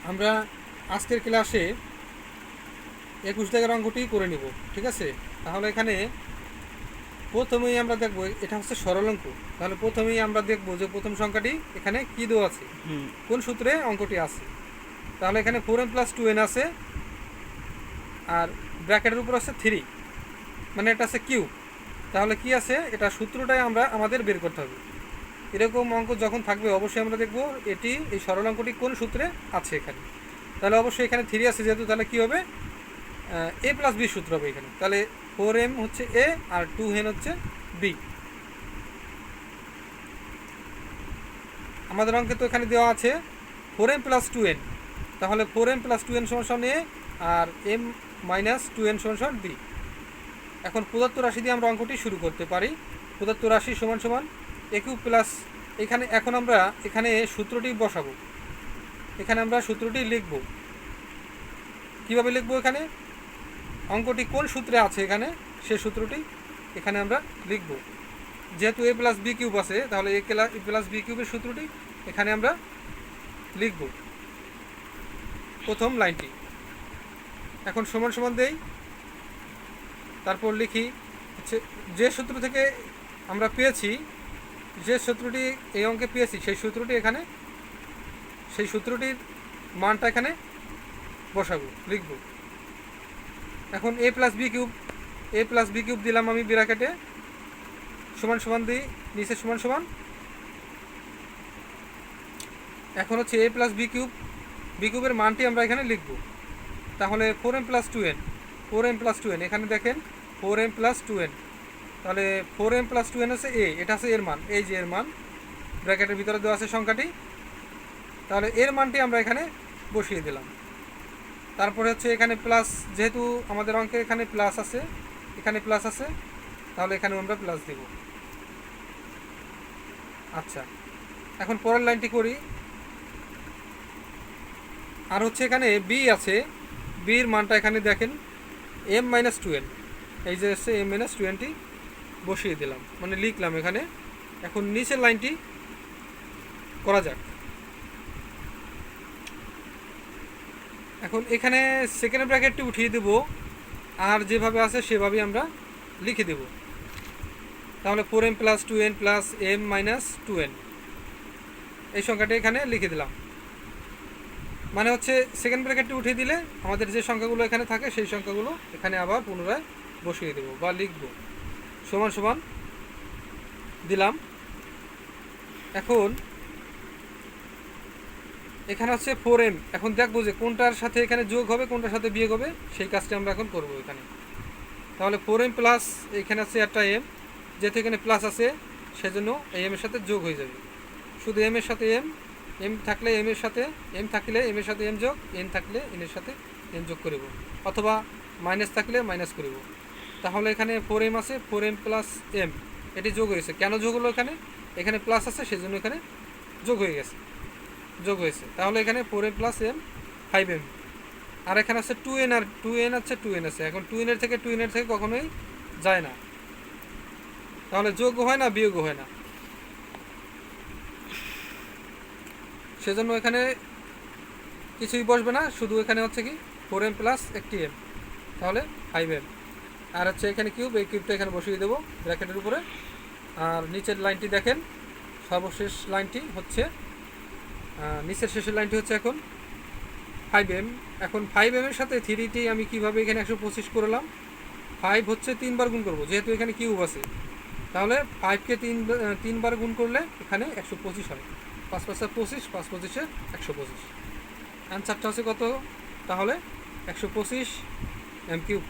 আমরা আজকের ক্লাসে 21 দাগের অঙ্কটি করে নিব, ঠিক আছে। তাহলে এখানে প্রথমেই আমরা দেখব, এটা হচ্ছে সরল অঙ্ক। তাহলে প্রথমেই আমরা দেখব যে প্রথম সংখ্যাটি এখানে কি দেওয়া আছে, কোন সূত্রে অঙ্কটি আছে। তাহলে এখানে 4m + 2n আছে, আর ব্র্যাকেটের উপর আছে 3, মানে এটা আছে কিউ। তাহলে কি আছে, এটা সূত্রটাই আমাদের বের করতে হবে। এরকম অঙ্ক যখন থাকবে অবশ্যই আমরা দেখব এটি এই সরল অঙ্কটি কোন সূত্রে আছে এখানে। তাহলে অবশ্যই এখানে 3 আছে যেহেতু, তাহলে কি হবে, a + b সূত্র হবে এখানে। তাহলে 4m হচ্ছে a আর 2n হচ্ছে b। আমাদের অঙ্কে তো এখানে দেওয়া আছে 4m + 2n, তাহলে 4m + 2n = a R m - 2n = b। এখন প্রদত্ত রাশি দিয়ে আমরা অঙ্কটি শুরু করতে পারি। প্রদত্ত রাশি = a³ প্লাস, এখানে এখন আমরা এখানে সূত্রটি বসাবো। এখানে আমরা সূত্রটি লিখব। কিভাবে লিখব, এখানে অঙ্কটি কোন সূত্রে আছে এখানে সে সূত্রটি এখানে আমরা লিখব। যেহেতু a + b³ আছে, তাহলে a + b³ এর সূত্রটি এখানে আমরা লিখব, প্রথম লাইনটি। এখন সমান দেই, তারপর লিখি হচ্ছে যে সূত্র থেকে আমরা পেয়েছি, যে সূত্রটি এই অঙ্কে পেয়েছি সেই সূত্রটি এখানে, সেই সূত্রটির মানটা এখানে বসাবো, লিখব। এখন a + b³ দিলাম আমি ব্র্যাকেটে, সমান দিই নিচে সমান। এখন হচ্ছে a + b³ এর মানটি আমরা এখানে লিখব। তাহলে 4m + 2n, এখানে দেখেন 4m + 2n, তাহলে 4m + 2n হচ্ছে a, এটা হচ্ছে এর মান, এই যে এর মান ব্র্যাকেটের ভিতরে দেওয়া আছে সংখ্যাটি। তাহলে এর মানটি আমরা এখানে বসিয়ে দিলাম। তারপরে হচ্ছে এখানে প্লাস, যেহেতু আমাদের অঙ্কে এখানে প্লাস আছে, এখানে প্লাস আছে, তাহলে এখানে আমরা প্লাস দেব। আচ্ছা, এখন পরের লাইনটি করি। আর হচ্ছে এখানে b আছে, b এর মানটা এখানে দেখেন m - 2n, এই যে হচ্ছে m - 2nটি বসিয়ে দিলাম, মানে লিখলাম এখানে। এখন নিচের লাইনটি করা যাক। এখন এখানে সেকেন্ড ব্র্যাকেটটি উঠিয়ে দেব, আর যেভাবে আছে সেভাবেই আমরা লিখে দেব। তাহলে 4m + 2n + m - 2n, এই সংখ্যাটি এখানে লিখে দিলাম। মানে হচ্ছে সেকেন্ড ব্র্যাকেটটি উঠিয়ে দিলে আমাদের যে সংখ্যাগুলো এখানে থাকে সেই সংখ্যাগুলো এখানে আবার পুনরায় বসিয়ে দেব বা লিখব। সমান দিলাম। এখন এখানে হচ্ছে 4m, এখন দেখবো যে কোনটার সাথে এখানে যোগ হবে, কোনটার সাথে বিয়োগ হবে, সেই কাজটা আমরা এখন করব এখানে। তাহলে 4m প্লাস, এখানে আছে একটা m, যেহেতু এখানে প্লাস আছে সেজন্য এই m এর সাথে যোগ হয়ে যাবে। শুধু m এর সাথে m থাকলে m এর সাথে m থাকলে m এর সাথে m যোগ, n থাকলে n এর সাথে n যোগ করব, অথবা মাইনাস থাকলে মাইনাস করব। তাহলে এখানে 4m আছে, 4m + m, এটি যোগ হয়েছে। কেন যোগ হলো, এখানে প্লাস আছে সেজন্য এখানে যোগ হয়েছে। তাহলে এখানে 4m + m 5m, আর এখানে আছে 2n, আর 2n আছে। এখন 2n এর থেকে কখনোই যায় না, তাহলে যোগ হয় না, বিয়োগ হয় না, সেজন্য এখানে কিছুই বসবে না, শুধু এখানে হচ্ছে কি 4m + একটি m, তাহলে 5m। আর হচ্ছে এখানে কিউব, এই কিউবটা এখানে বসিয়ে দেবো ব্র্যাকেটের উপরে। আর নিচের লাইনটি দেখেন, সর্বশেষ লাইনটি হচ্ছে, নিচের শেষের লাইনটি হচ্ছে এখন 5m। এখন 5m এর সাথে 3টি আমি কিভাবে এখানে 125 করলাম, 5 হচ্ছে 3 বার গুণ করব, যেহেতু এখানে কিউব আছে। তাহলে 5কে 3 বার গুণ করলে এখানে 125 হয়। 5 × 5 = 25, 5 × 25 = 125। অ্যান্সারটা হচ্ছে কত, তাহলে 125 m³